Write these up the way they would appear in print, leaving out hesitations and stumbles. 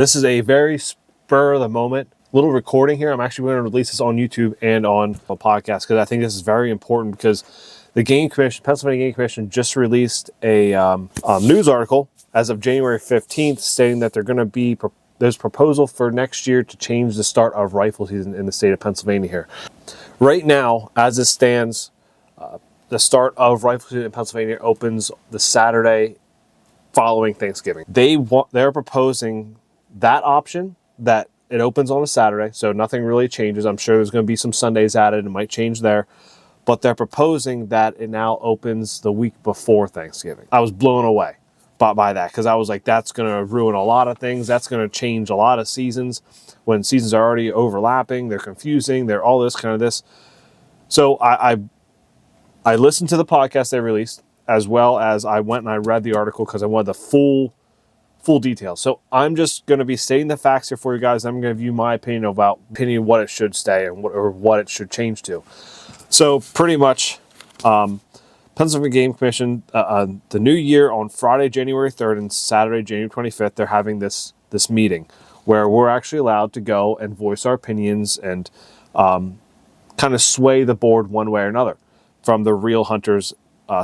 This is a very spur of the moment little recording here. I'm actually going to release this on YouTube and on a podcast because I think this is very important because the Pennsylvania Game Commission just released a news article as of January 15th stating that they're going to be there's proposal for next year to change the start of rifle season in the state of Pennsylvania here. Right now, as it stands, the start of rifle season in Pennsylvania opens the Saturday following Thanksgiving. They're proposing that option, that it opens on a Saturday, so nothing really changes. I'm sure there's going to be some Sundays added. It might change there. But they're proposing that it now opens the week before Thanksgiving. I was blown away by that because I was like, that's going to ruin a lot of things. That's going to change a lot of seasons when seasons are already overlapping. They're confusing. They're all this kind of this. So I listened to the podcast they released, as well as I went and I read the article because I wanted the full details. So I'm just going to be stating the facts here for you guys. I'm going to give you my opinion about what it should stay and what it should change to. So pretty much, Pennsylvania Game Commission, the new year on Friday, January 3rd and Saturday, January 25th, they're having this meeting where we're actually allowed to go and voice our opinions and kind of sway the board one way or another from the real hunters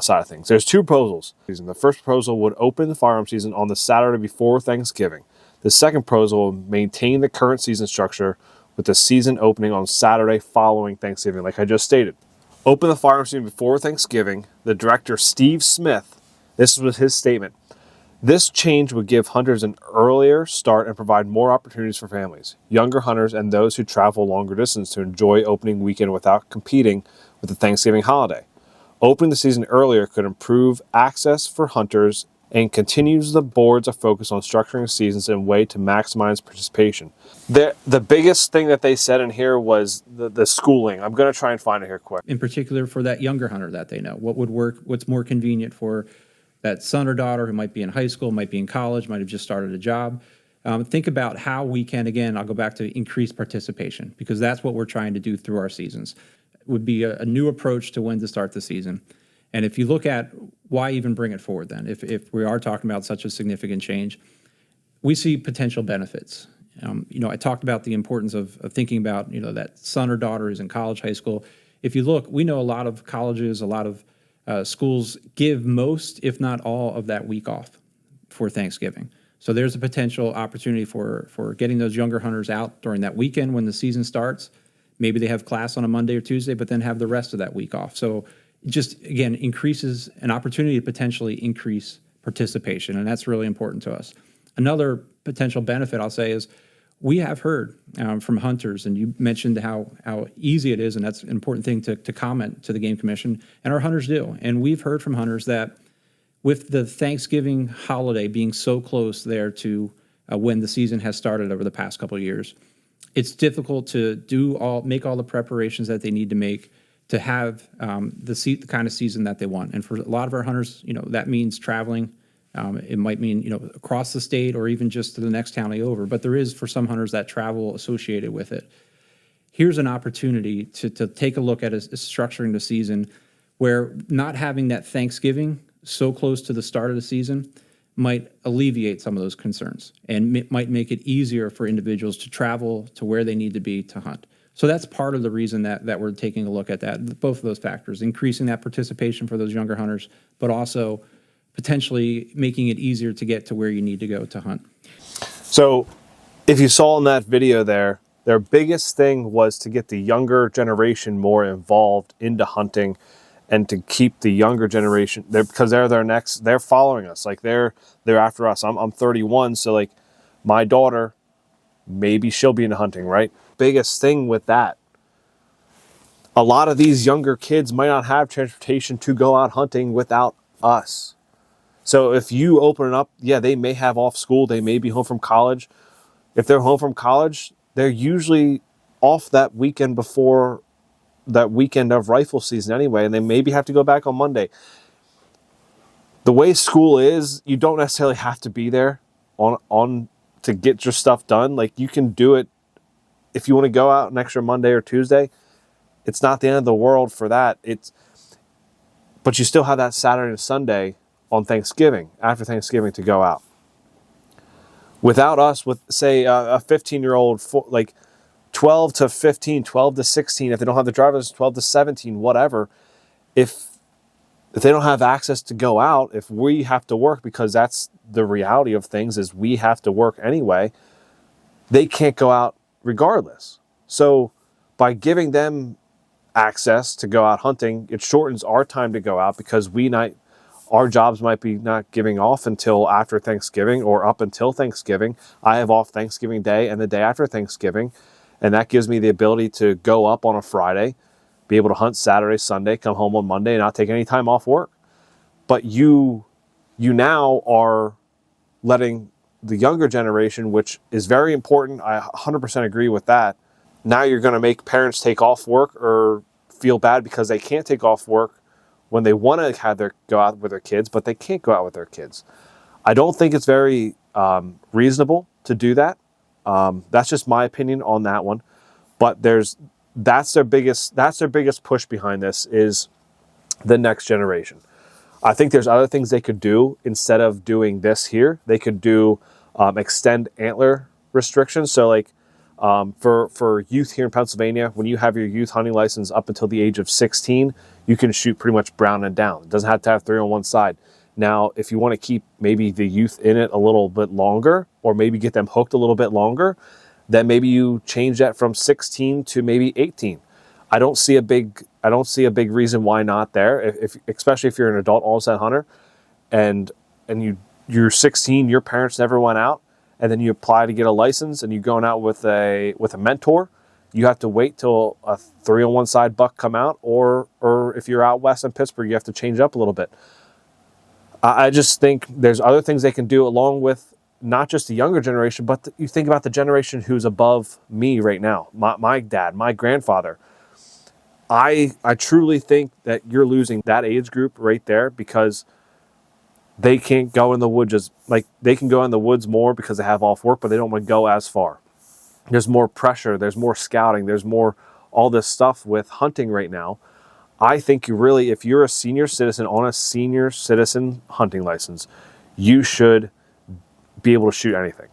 side of things. There's two proposals. The first proposal would open the firearm season on the Saturday before Thanksgiving. The second proposal would maintain the current season structure with the season opening on Saturday following Thanksgiving, like I just stated. Open the firearm season before Thanksgiving. The director, Steve Smith, this was his statement. This change would give hunters an earlier start and provide more opportunities for families, younger hunters, and those who travel longer distance to enjoy opening weekend without competing with the Thanksgiving holiday. Opening the season earlier could improve access for hunters and continues the board's focus on structuring seasons in a way to maximize participation. The biggest thing that they said in here was the schooling. I'm going to try and find it here quick. In particular for that younger hunter that they know. What would work, what's more convenient for that son or daughter who might be in high school, might be in college, might have just started a job. Think about how we can, again, I'll go back to increase participation because that's what we're trying to do through our seasons. It would be a new approach to when to start the season. And if you look at why even bring it forward then, if we are talking about such a significant change, we see potential benefits. I talked about the importance of thinking about, that son or daughter who's in college, high school. If you look, we know a lot of colleges, a lot of schools give most, if not all, of that week off for Thanksgiving. So there's a potential opportunity for getting those younger hunters out during that weekend when the season starts. Maybe they have class on a Monday or Tuesday, but then have the rest of that week off. So it just, again, increases an opportunity to potentially increase participation, and that's really important to us. Another potential benefit, I'll say, is we have heard from hunters, and you mentioned how easy it is, and that's an important thing to comment to the Game Commission, and our hunters do. And we've heard from hunters that with the Thanksgiving holiday being so close there to when the season has started over the past couple of years, it's difficult to make all the preparations that they need to make to have the kind of season that they want. And for a lot of our hunters, that means traveling. It might mean, across the state or even just to the next county over. But there is, for some hunters, that travel associated with it. Here's an opportunity to take a look at structuring the season where not having that Thanksgiving so close to the start of the season might alleviate some of those concerns and might make it easier for individuals to travel to where they need to be to hunt. So that's part of the reason that we're taking a look at that, both of those factors, increasing that participation for those younger hunters, but also potentially making it easier to get to where you need to go to hunt. So if you saw in that video there, their biggest thing was to get the younger generation more involved into hunting and to keep the younger generation there because they're following us. Like they're after us. I'm 31, so like my daughter, maybe she'll be into hunting, right? Biggest thing with that, a lot of these younger kids might not have transportation to go out hunting without us. So if you open it up, they may have off school, they may be home from college. If they're home from college, they're usually off that weekend before that weekend of rifle season anyway, and they maybe have to go back on Monday. The way school is, you don't necessarily have to be there on to get your stuff done. Like you can do it if you want to go out an extra Monday or Tuesday. It's not the end of the world for that. But you still have that Saturday and Sunday on Thanksgiving, after Thanksgiving, to go out. Without us, with say a 15-year-old, like 12 to 15, 12 to 16, if they don't have the driver's 12 to 17, whatever, if they don't have access to go out, if we have to work, because that's the reality of things, is we have to work anyway, they can't go out regardless. So by giving them access to go out hunting, it shortens our time to go out, because our jobs might be not giving off until after Thanksgiving or up until Thanksgiving. I have off Thanksgiving Day and the day after Thanksgiving, and that gives me the ability to go up on a Friday, be able to hunt Saturday, Sunday, come home on Monday, and not take any time off work. But you now are letting the younger generation, which is very important, I 100% agree with that. Now you're going to make parents take off work or feel bad because they can't take off work when they want to go out with their kids, but they can't go out with their kids. I don't think it's very reasonable to do that. That's just my opinion on that one. But that's their biggest push behind this, is the next generation. I think there's other things they could do instead of doing this here. They could do extend antler restrictions. So like for youth here in Pennsylvania, when you have your youth hunting license up until the age of 16, you can shoot pretty much brown and down. It doesn't have to have 3 on one side. Now, if you want to keep maybe the youth in it a little bit longer, or maybe get them hooked a little bit longer, then maybe you change that from 16 to maybe 18. I don't see a big reason why not there. Especially if you're an adult all-set hunter, and you're 16, your parents never went out, and then you apply to get a license, and you're going out with a mentor. You have to wait till a 3 on one side buck come out, or if you're out west in Pittsburgh, you have to change it up a little bit. I just think there's other things they can do, along with not just the younger generation, but you think about the generation who's above me right now. My dad, my grandfather. I truly think that you're losing that age group right there, because they can't go in the woods they can go in the woods more because they have off work, but they don't want to go as far. There's more pressure, there's more scouting, there's more all this stuff with hunting right now. I think if you're a senior citizen on a senior citizen hunting license, you should be able to shoot anything.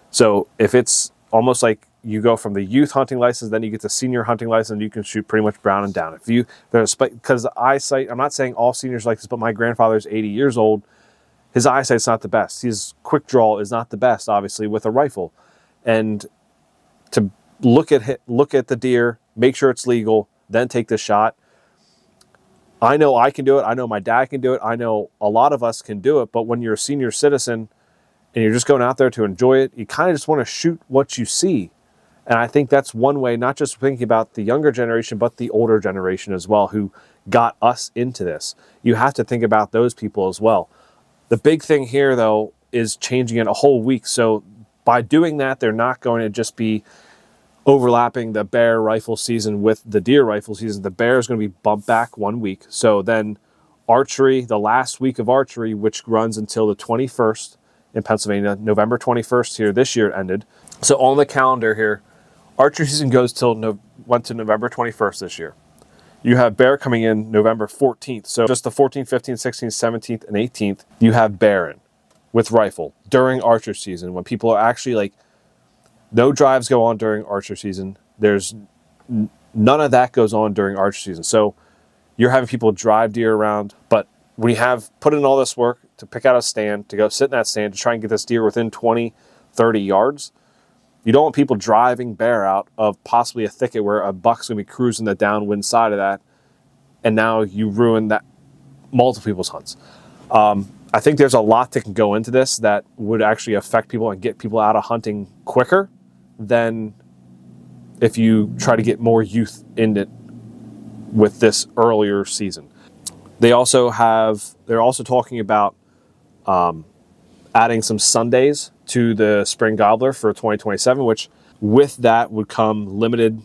So if it's almost like you go from the youth hunting license, then you get the senior hunting license, you can shoot pretty much brown and down. Because the eyesight, I'm not saying all seniors like this, but my grandfather's 80 years old. His eyesight's not the best. His quick draw is not the best, obviously, with a rifle. And to look at the deer, make sure it's legal, then take the shot. I know I can do it. I know my dad can do it. I know a lot of us can do it. But when you're a senior citizen and you're just going out there to enjoy it, you kind of just want to shoot what you see. And I think that's one way, not just thinking about the younger generation, but the older generation as well, who got us into this. You have to think about those people as well. The big thing here, though, is changing it a whole week. So by doing that, they're not going to just be overlapping the bear rifle season with the deer rifle season. The bear is going to be bumped back 1 week. So then archery, the last week of archery, which runs until the 21st in Pennsylvania, November 21st here, this year it ended. So on the calendar here, archery season went to November 21st this year. You have bear coming in November 14th. So just the 14th, 15th, 16th, 17th, and 18th, you have bear in with rifle during archer season, when people are actually no drives go on during archer season. There's none of that goes on during archer season. So you're having people drive deer around, but when you have put in all this work to pick out a stand, to go sit in that stand, to try and get this deer within 20, 30 yards, you don't want people driving bear out of possibly a thicket where a buck's going to be cruising the downwind side of that, and now you ruin that multiple people's hunts. I think there's a lot that can go into this that would actually affect people and get people out of hunting quicker than if you try to get more youth in it with this earlier season. They're also talking about adding some Sundays to the spring gobbler for 2027, which with that would come limited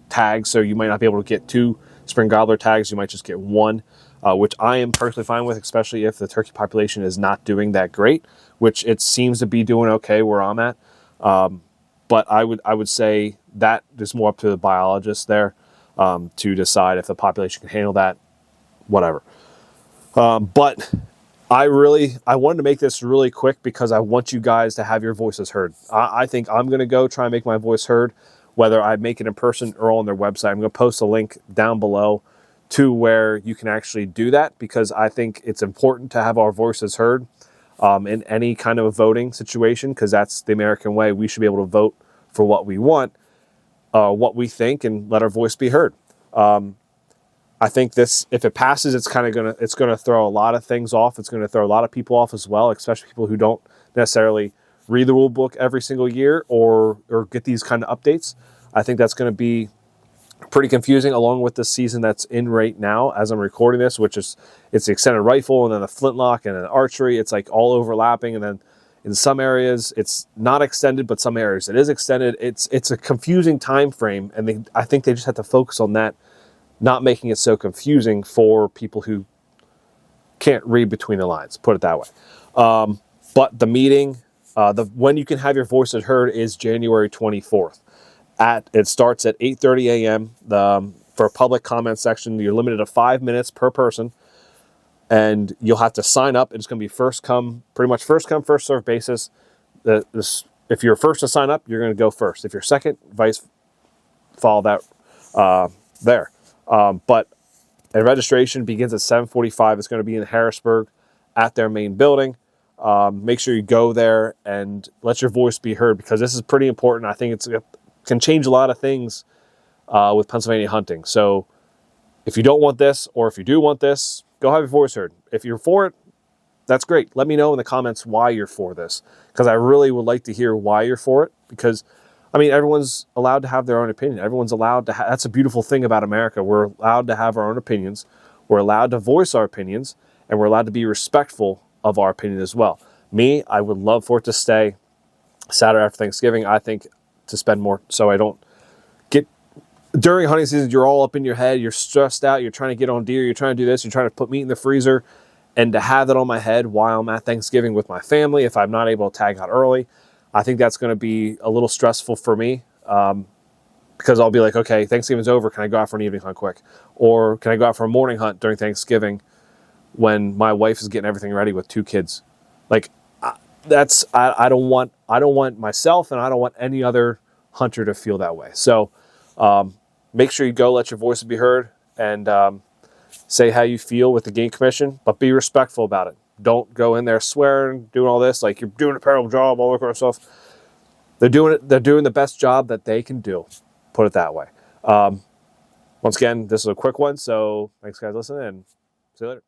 tags. So you might not be able to get 2 spring gobbler tags. You might just get 1, which I am personally fine with, especially if the turkey population is not doing that great, which it seems to be doing okay where I'm at. But I would say that is more up to the biologists there to decide if the population can handle that, whatever. But I wanted to make this really quick because I want you guys to have your voices heard. I think I'm going to go try and make my voice heard, whether I make it in person or on their website. I'm going to post a link down below to where you can actually do that, because I think it's important to have our voices heard in any kind of a voting situation, because that's the American way. We should be able to vote for what we want, what we think, and let our voice be heard. I think this, if it passes, it's gonna throw a lot of things off. It's gonna throw a lot of people off as well, especially people who don't necessarily read the rule book every single year or get these kind of updates. I think that's going to be pretty confusing, along with the season that's in right now as I'm recording this, which is it's the extended rifle and then the flintlock and then archery. It's like all overlapping, and then in some areas it's not extended, but some areas it is extended. It's a confusing time frame, and I think they just have to focus on that, not making it so confusing for people who can't read between the lines, put it that way. But the meeting, when you can have your voices heard, is January 24th. It starts at 8:30 a.m. For a public comment section, you're limited to 5 minutes per person, and you'll have to sign up. It's going to be pretty much first come, first serve basis. If you're first to sign up, you're going to go first. If you're second, follow that there. But registration begins at 7:45. It's going to be in Harrisburg at their main building. Make sure you go there and let your voice be heard, because this is pretty important. I think it can change a lot of things with Pennsylvania hunting. So if you don't want this, or if you do want this, go have your voice heard. If you're for it, that's great. Let me know in the comments why you're for this, because I really would like to hear why you're for it. Because, I mean, everyone's allowed to have their own opinion. Everyone's allowed to that's a beautiful thing about America. We're allowed to have our own opinions. We're allowed to voice our opinions, and we're allowed to be respectful of our opinion as well. Me, I would love for it to stay Saturday after Thanksgiving. I think to spend more, so I don't get, during hunting season, you're all up in your head, you're stressed out, you're trying to get on deer, you're trying to do this, you're trying to put meat in the freezer, and to have that on my head while I'm at Thanksgiving with my family, if I'm not able to tag out early, I think that's going to be a little stressful for me, because I'll be like, okay, Thanksgiving's over, can I go out for an evening hunt quick? Or can I go out for a morning hunt during Thanksgiving when my wife is getting everything ready with 2 kids? Like, I don't want myself, and I don't want any other hunter to feel that way. So make sure you go, let your voice be heard, and say how you feel with the Game Commission, but be respectful about it. Don't go in there swearing, doing all this like you're doing a terrible job, all that kind of stuff. They're doing the best job that they can do. Put it that way. Once again, this is a quick one, so thanks guys for listening, and see you later.